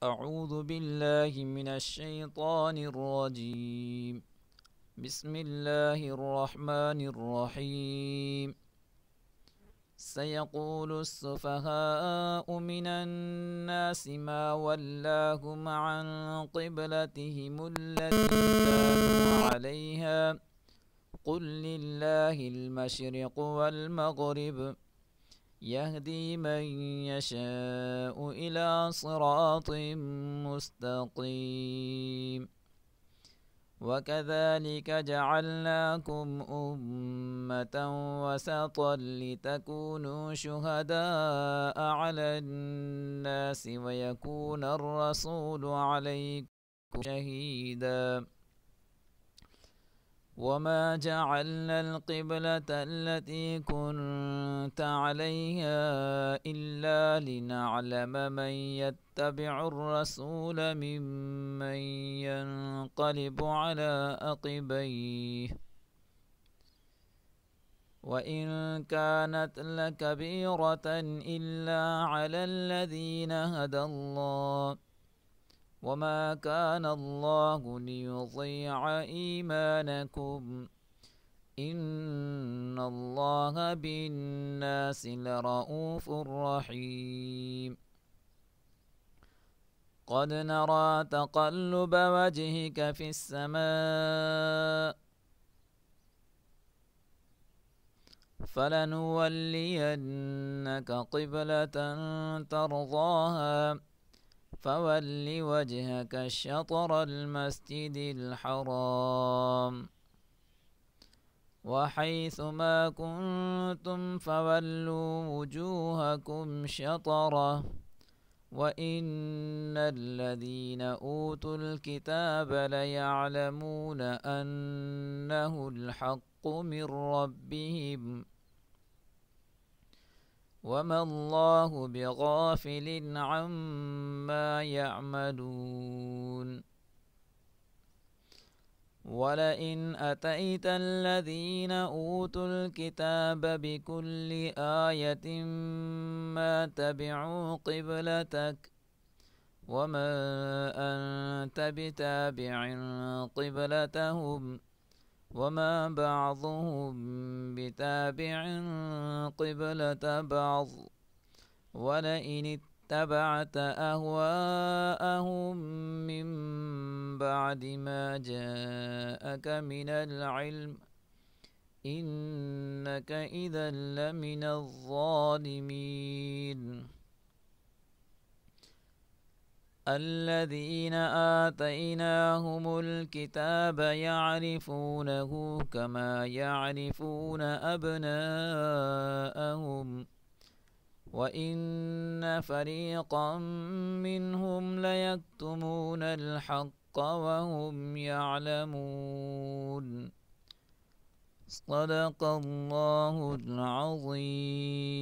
أعوذ بالله من الشيطان الرجيم. بسم الله الرحمن الرحيم. سيقول السفهاء من الناس ما ولاهم عن قبلتهم التي كانوا عليها قل لله المشرق والمغرب يهدي من يشاء إلى صراط مستقيم. وكذلك جعلناكم أمة وسطا لتكونوا شهداء على الناس ويكون الرسول عليكم شهيدا. وما جعلنا القبلة التي كنت عليها إلا لنعلم من يتبع الرسول ممن ينقلب على عقبيه وإن كانت لكبيرة إلا على الذين هدى الله وما كان الله ليضيع إيمانكم إن الله بالناس لرءوف رحيم. قد نرى تقلب وجهك في السماء فلنولينك قبلة ترضاها فول وجهك شطر المسجد الحرام وحيث ما كنتم فولوا وجوهكم شطره وإن الذين أوتوا الكتاب ليعلمون أنه الحق من ربهم وما الله بغافل عما يعملون. ولئن أتيت الذين أوتوا الكتاب بكل آية ما تبعوا قبلتك وما أنت بتابع قبلتهم وما بعضهم بتابع قبلة بعض ولئن اتبعت أهواءهم من بعد ما جاءك من العلم إنك إذا لمن الظالمين. الذين آتيناهم الكتاب يعرفونه كما يعرفون أبناءهم وإن فريقا منهم ليكتمون الحق وهم يعلمون. صدق الله العظيم.